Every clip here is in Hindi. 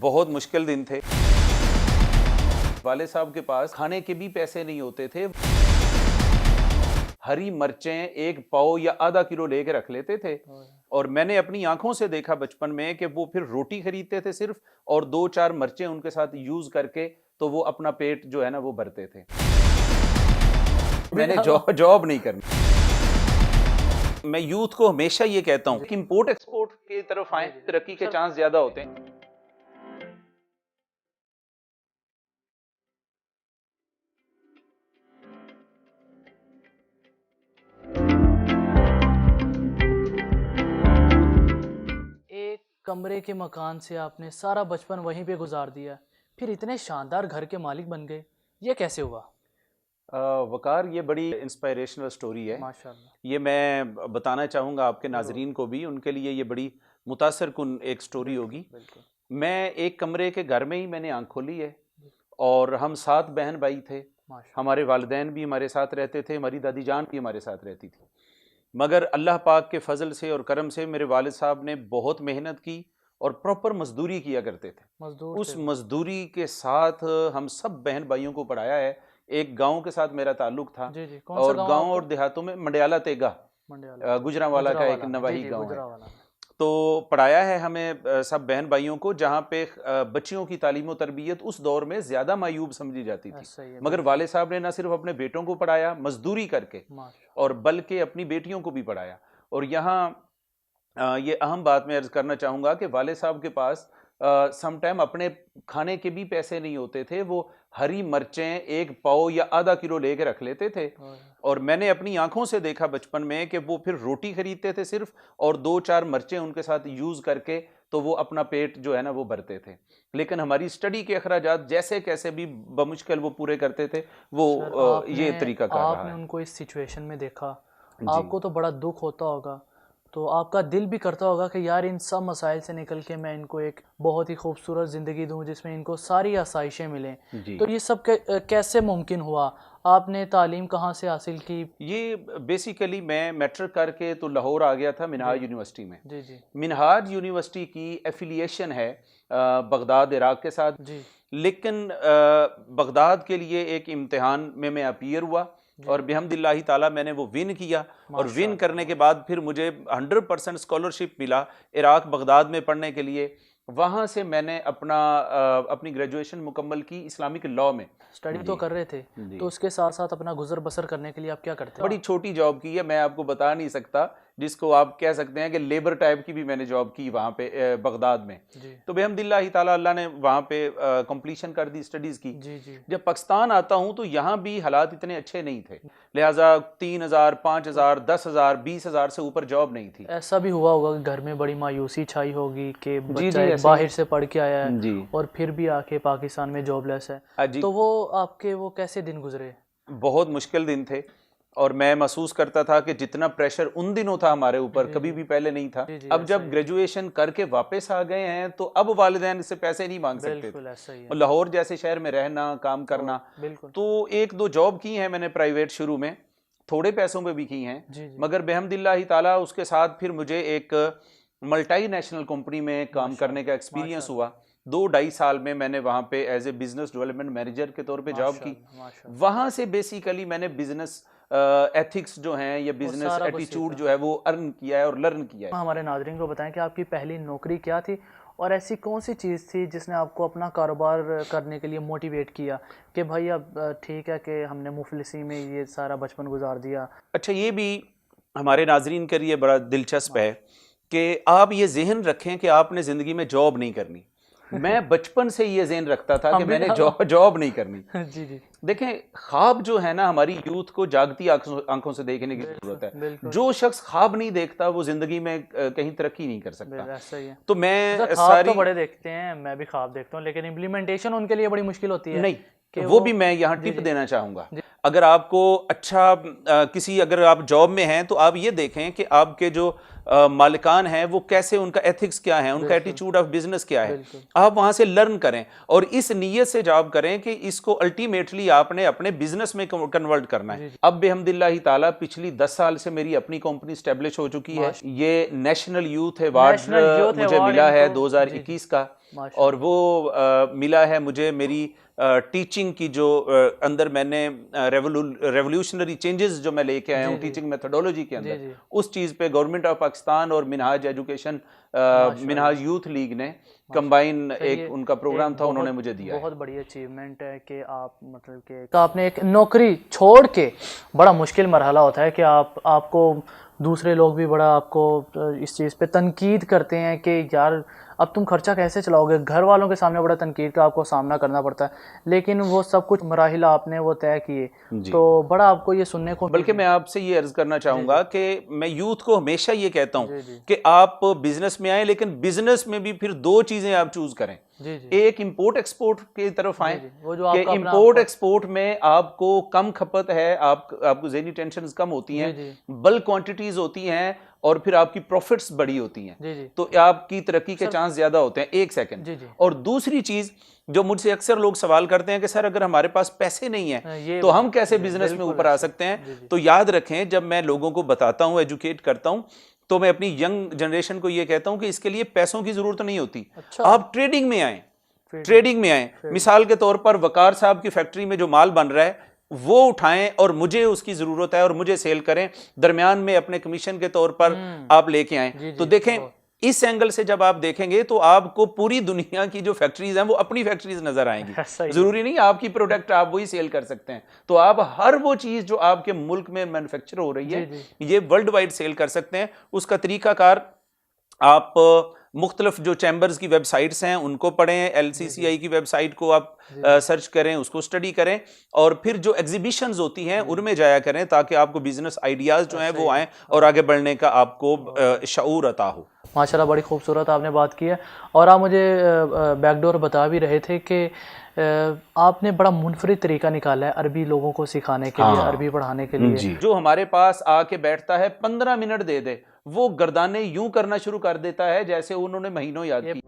बहुत मुश्किल दिन थे। वाले साहब के पास खाने के भी पैसे नहीं होते थे। हरी मिर्चें एक पाव या आधा किलो लेके रख लेते थे और मैंने अपनी आंखों से देखा बचपन में कि वो फिर रोटी खरीदते थे सिर्फ और 2-4 मिर्चें उनके साथ यूज करके तो वो अपना पेट जो है ना वो भरते थे। मैंने जॉब नहीं करनी। मैं यूथ को हमेशा ये कहता हूँ कि इंपोर्ट एक्सपोर्ट की तरफ आए, तरक्की के चांस ज्यादा होते हैं। एक कमरे के मकान से आपने सारा बचपन वहीं पे गुजार दिया, फिर इतने शानदार घर के मालिक बन गए, ये कैसे हुआ? वकार, ये बड़ी इंस्पायरेशनल स्टोरी है। माशाल्लाह। ये मैं बताना चाहूँगा आपके नाजरीन को भी, उनके लिए ये बड़ी मुतासर कुन एक स्टोरी होगी। बिल्कुल। मैं एक कमरे के घर में ही मैंने आंख खोली है और हम 7 बहन भाई थे। हमारे वालिदैन भी हमारे साथ रहते थे, हमारी दादी जान भी हमारे साथ रहती थी। मगर अल्लाह पाक के फजल से और करम से मेरे वालिद साहब ने बहुत मेहनत की और प्रॉपर मजदूरी किया करते थे। उस मजदूरी के साथ हम सब बहन भाइयों को पढ़ाया है। एक गांव के साथ मेरा ताल्लुक था। जी जी। और गांव और देहातों में मंडियाला तेगा, गुजरांवाला का एक नवाही गांव है, तो पढ़ाया है हमें सब बहन भाइयों को, जहाँ पे बच्चियों की तालीम और तरबियत उस दौर में ज्यादा मायूब समझी जाती थी। मगर वाले साहब ने ना सिर्फ अपने बेटों को पढ़ाया मजदूरी करके, और बल्कि अपनी बेटियों को भी पढ़ाया। और यहाँ ये अहम बात मैं अर्ज करना चाहूँगा कि वाले साहब के पास समटाइम अपने खाने के भी पैसे नहीं होते थे। वो हरी मिर्चें एक पाव या आधा किलो लेके रख लेते थे और मैंने अपनी आंखों से देखा बचपन में कि वो फिर रोटी खरीदते थे सिर्फ और 2-4 मिर्चें उनके साथ यूज करके तो वो अपना पेट जो है ना वो भरते थे। लेकिन हमारी स्टडी के अखराजात जैसे कैसे भी बमुश्किल वो पूरे करते थे। वो ये तरीका कर रहा है। आपने उनको इस सिचुएशन में देखा, आपको तो बड़ा दुख होता होगा, तो आपका दिल भी करता होगा कि यार इन सब मसाइल से निकल के मैं इनको एक बहुत ही खूबसूरत ज़िंदगी दूं जिसमें इनको सारी आसाइशें मिलें। तो ये सब कैसे मुमकिन हुआ? आपने तालीम कहाँ से हासिल की? ये बेसिकली मैं मैट्रिक करके तो लाहौर आ गया था मिनहाज यूनिवर्सिटी में। जी जी। मिनहाज यूनिवर्सिटी की एफिलिएशन है बगदाद इराक के साथ जी। लेकिन बगदाद के लिए एक इम्तिहान में मैं अपीयर हुआ और बिहम्दिल्लाहि ताला मैंने वो विन किया। और विन करने के बाद फिर मुझे 100% स्कॉलरशिप मिला इराक बगदाद में पढ़ने के लिए। वहाँ से मैंने अपनी ग्रेजुएशन मुकम्मल की इस्लामिक लॉ में। स्टडी तो कर रहे थे, तो उसके साथ साथ अपना गुजर बसर करने के लिए आप क्या करते हैं? बड़ी छोटी जॉब की है, मैं आपको बता नहीं सकता, जिसको आप कह सकते हैं कि लेबर टाइप की भी मैंने जॉब की वहाँ पे बगदाद में। तो बेहमदिल्लाहि ताला अल्लाह ने वहाँ पे कंप्लीशन कर दी स्टडीज़ की। जी। जब पाकिस्तान आता हूँ तो यहाँ भी हालात इतने अच्छे नहीं थे, लिहाजा 3,000, 5,000, 10,000, 20,000 से ऊपर जॉब नहीं थी। ऐसा भी हुआ होगा कि घर में बड़ी मायूसी छाई होगी कि बच्चा बाहर से पढ़ के आया है और फिर भी आके पाकिस्तान में जॉबलेस है, तो वो आपके वो कैसे दिन गुजरे? बहुत मुश्किल दिन थे और मैं महसूस करता था कि जितना प्रेशर उन दिनों था हमारे ऊपर कभी भी पहले नहीं था। अब जब ग्रेजुएशन करके वापस आ गए हैं तो अब वालिदैन से पैसे नहीं मांग सकते थे। लाहौर जैसे शहर में रहना, काम करना, तो 1-2 जॉब की है मैंने प्राइवेट शुरू में, थोड़े पैसों पे भी की हैं। मगर बेहमदिल्लाहि ताला उसके साथ फिर मुझे एक मल्टीनेशनल कंपनी में काम करने का एक्सपीरियंस हुआ। 2-2.5 साल में मैंने वहाँ पे as a business development manager के तौर पे जॉब की। वहाँ से बेसिकली मैंने बिजनेस एथिक्स जो हैं या बिजनेस एटीट्यूड जो है वो अर्न किया है और लर्न किया है। हमारे नाज़रीन को बताएं कि आपकी पहली नौकरी क्या थी और ऐसी कौन सी चीज़ थी जिसने आपको अपना कारोबार करने के लिए मोटिवेट किया कि भाई अब ठीक है कि हमने मुफलिसी में ये सारा बचपन गुजार दिया? अच्छा, ये भी हमारे नाजरीन के लिए बड़ा दिलचस्प है कि आप ये जहन रखें कि आपने ज़िंदगी में जॉब नहीं करनी। मैं बचपन से ये ज़हन रखता था कि मैंने जॉब नहीं करनी। जी जी। देखें, ख्वाब जो है ना हमारी यूथ को जागती आंखों से देखने की जरूरत है। जो शख्स ख्वाब नहीं देखता वो जिंदगी में कहीं तरक्की नहीं कर सकता। ऐसा ही है। तो मैं ख्वाब तो बड़े देखते हैं, मैं भी ख्वाब देखता हूँ, लेकिन इम्प्लीमेंटेशन उनके लिए बड़ी मुश्किल होती है। नहीं, वो भी मैं यहाँ टिप देना चाहूंगा। अगर आपको अच्छा किसी अगर आप जॉब में हैं तो आप ये देखें कि आपके जो मालिकान हैं वो कैसे, उनका एथिक्स क्या है, उनका एटीट्यूड ऑफ बिजनेस क्या है, आप वहां से लर्न करें और इस नीयत से जॉब करें कि इसको अल्टीमेटली आपने अपने बिजनेस में कन्वर्ट करना है। अब बेहमदिल्लाहि ताला पिछली 10 साल से मेरी अपनी कंपनी स्टैब्लिश हो चुकी है। ये नेशनल यूथ अवार्ड मुझे मिला है 2021 का, और वो मिला है मुझे मेरी टीचिंग की जो अंदर मैंने रेवोल्यूशनरी चेंजेस जो मैं लेके आया हूँ टीचिंग मेथोडोलॉजी के अंदर, उस चीज़ पे गवर्नमेंट ऑफ पाकिस्तान और Minhaj education, Minhaj youth league ने कंबाइन एक उनका प्रोग्राम था, उन्होंने मुझे दिया। बहुत बड़ी अचीवमेंट है कि आप मतलब कि तो आपने एक नौकरी छोड़ के, बड़ा मुश्किल मरहला होता है कि आपको दूसरे लोग भी बड़ा आपको इस चीज़ पे तनकीद करते हैं कि यार अब तुम खर्चा कैसे चलाओगे, घर वालों के सामने बड़ा तनकीद का आपको सामना करना पड़ता है, लेकिन वो सब कुछ मराहिल आपने वो तय किए, तो बड़ा आपको ये सुनने को। बल्कि मैं आपसे ये अर्ज करना चाहूँगा कि मैं यूथ को हमेशा ये कहता हूँ कि आप बिजनेस में आए, लेकिन बिजनेस में भी फिर 2 चीज़ें आप चूज करें। एक इंपोर्ट एक्सपोर्ट की तरफ आए कि इंपोर्ट एक्सपोर्ट में आपको कम खपत है, आपको ज़हनी टेंशन कम होती हैं, बल्क क्वांटिटीज होती हैं और फिर आपकी प्रॉफिट्स बड़ी होती हैं, तो आपकी तरक्की के चांस ज्यादा होते हैं। एक सेकंड। और दूसरी चीज जो मुझसे अक्सर लोग सवाल करते हैं कि सर अगर हमारे पास पैसे नहीं है तो हम कैसे बिजनेस में ऊपर आ सकते हैं। तो याद रखें, जब मैं लोगों को बताता हूं, एजुकेट करता हूं, तो मैं अपनी यंग जनरेशन को ये कहता हूं कि इसके लिए पैसों की जरूरत नहीं होती। आप ट्रेडिंग में आए, ट्रेडिंग में आए। मिसाल के तौर पर वकार साहब की फैक्ट्री में जो माल बन रहा है वो उठाएं और मुझे उसकी जरूरत है और मुझे सेल करें, दरमियान में अपने कमीशन के तौर पर आप लेके आएं। तो देखें, इस एंगल से जब आप देखेंगे तो आपको पूरी दुनिया की जो फैक्ट्रीज हैं वो अपनी फैक्ट्रीज नजर आएंगी। जरूरी नहीं आपकी प्रोडक्ट आप वही सेल कर सकते हैं, तो आप हर वो चीज जो आपके मुल्क में मैन्युफैक्चर हो रही है ये वर्ल्ड वाइड सेल कर सकते हैं। उसका तरीकाकार आप मुख्तलिफ जो चैम्बर्स की वेबसाइट्स हैं उनको पढ़ें, LCCI की वेबसाइट को आप सर्च करें, उसको स्टडी करें, और फिर जो एग्जीबिशंस होती हैं उनमें जाया करें ताकि आपको बिजनेस आइडियाज जो हैं वो आएँ और आगे बढ़ने का आपको शऊर अता हो। माशाल्लाह, बड़ी खूबसूरत आपने बात की है। और आप मुझे बैकडोर बता भी रहे थे कि आपने बड़ा मुनफरिद तरीका निकाला है अरबी लोगों को सिखाने के लिए, अरबी पढ़ाने के लिए। जो हमारे पास आके बैठता है 15 मिनट दे दे, वो गर्दाने यूं करना शुरू कर देता है जैसे उन्होंने महीनों याद की।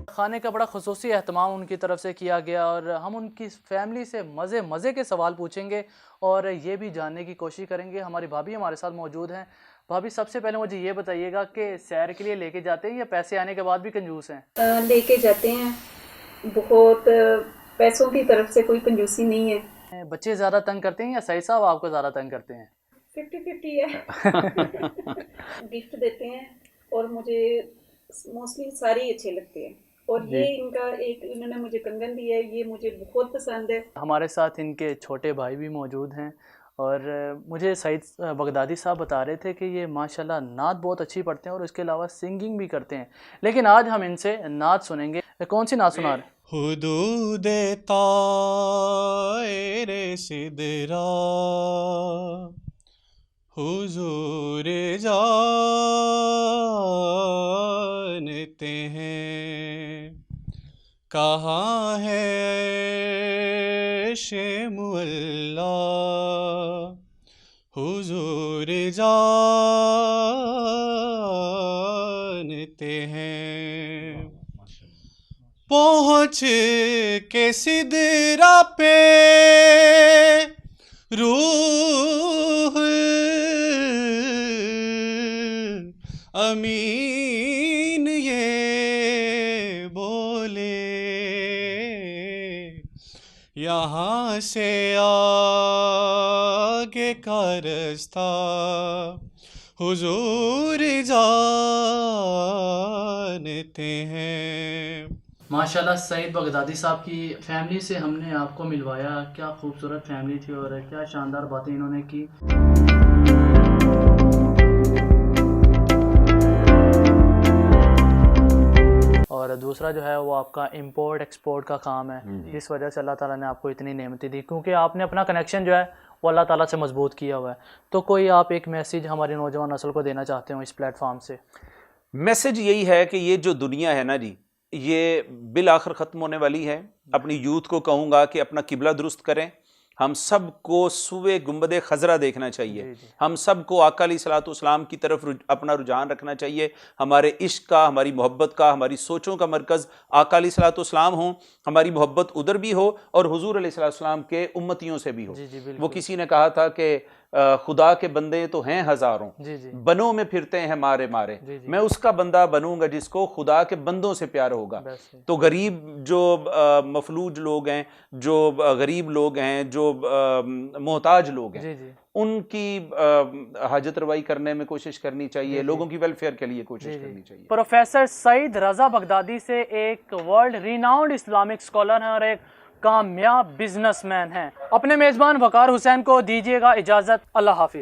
खाने का बड़ा खुसूसी एहतमाम उनकी तरफ से किया गया और हम उनकी फैमिली से मज़े के सवाल पूछेंगे और ये भी जानने की कोशिश करेंगे। हमारी भाभी हमारे साथ मौजूद हैं। भाभी, सबसे पहले मुझे ये बताइएगा कि सैर के लिए लेके जाते हैं या पैसे आने के बाद भी कंजूस हैं? लेके जाते हैं, बहुत पैसों की तरफ से कोई कंजूसी नहीं है। बच्चे ज़्यादा तंग करते हैं या सही साहब आपको ज़्यादा तंग करते हैं? 50-50 है। गिफ्ट देते हैं और मुझे मोस्टली सारे ही अच्छे लगते हैं, और ये इनका एक इन्होंने मुझे कंगन दिया है, ये मुझे बहुत पसंद है। हमारे साथ इनके छोटे भाई भी मौजूद हैं और मुझे सईद बगदादी साहब बता रहे थे कि ये माशाल्लाह नात बहुत अच्छी पढ़ते हैं और इसके अलावा सिंगिंग भी करते हैं। लेकिन आज हम इनसे नात सुनेंगे। कौन सी नात सुना रहे? हुदूदे ताएरे सिदरा हुजूर जानते हैं, कहाँ है ऐशे मुअल्ला हुजूर जानते हैं। पहुँच के सिदरा पे रूह अमीन ये बोले, यहाँ से आगे का रास्ता हुजूर जानते हैं। माशाल्लाह, सईद बगदादी साहब की फैमिली से हमने आपको मिलवाया। क्या खूबसूरत फैमिली थी और क्या शानदार बातें इन्होंने की। और दूसरा जो है वो आपका इंपोर्ट एक्सपोर्ट का काम है, जिस वजह से अल्लाह ताला ने आपको इतनी नेमतें दी, क्योंकि आपने अपना कनेक्शन जो है वो अल्लाह ताला से मजबूत किया हुआ है। तो कोई आप एक मैसेज हमारी नौजवान नस्ल को देना चाहते हो इस प्लेटफॉर्म से? मैसेज यही है कि ये जो दुनिया है ना जी, ये बिल आखिर ख़त्म होने वाली है। अपनी यूथ को कहूँगा कि अपना किबला दुरुस्त करें। हम सबको सुबह गुंबद खजरा देखना चाहिए। हम सबको आका अलैहिस्सलाम की तरफ अपना रुझान रखना चाहिए। हमारे इश्क का, हमारी मोहब्बत का, हमारी सोचों का मरकज़ आका अलैहिस्सलाम हो। हमारी मोहब्बत उधर भी हो और हुजूर अलैहिस्सलाम के उम्मतियों से भी हो। वो किसी ने कहा था कि खुदा के बंदे तो हैं हजारों, बनों में फिरते हैं मारे मारे। मैं उसका बंदा बनूंगा जिसको खुदा के बंदों से प्यार होगा। तो गरीब जो मफलूज लोग हैं, जो गरीब लोग हैं, जो मोहताज लोग हैं, उनकी हाजत रवाई करने में कोशिश करनी चाहिए। लोगों की वेलफेयर के लिए कोशिश करनी चाहिए। प्रोफेसर सईद रजा बगदादी से एक वर्ल्ड रिनाउंड इस्लामिक स्कॉलर हैं और एक कामयाब बिजनेसमैन हैं। अपने मेज़बान वकार हुसैन को दीजिएगा इजाज़त। अल्लाह हाफिज़।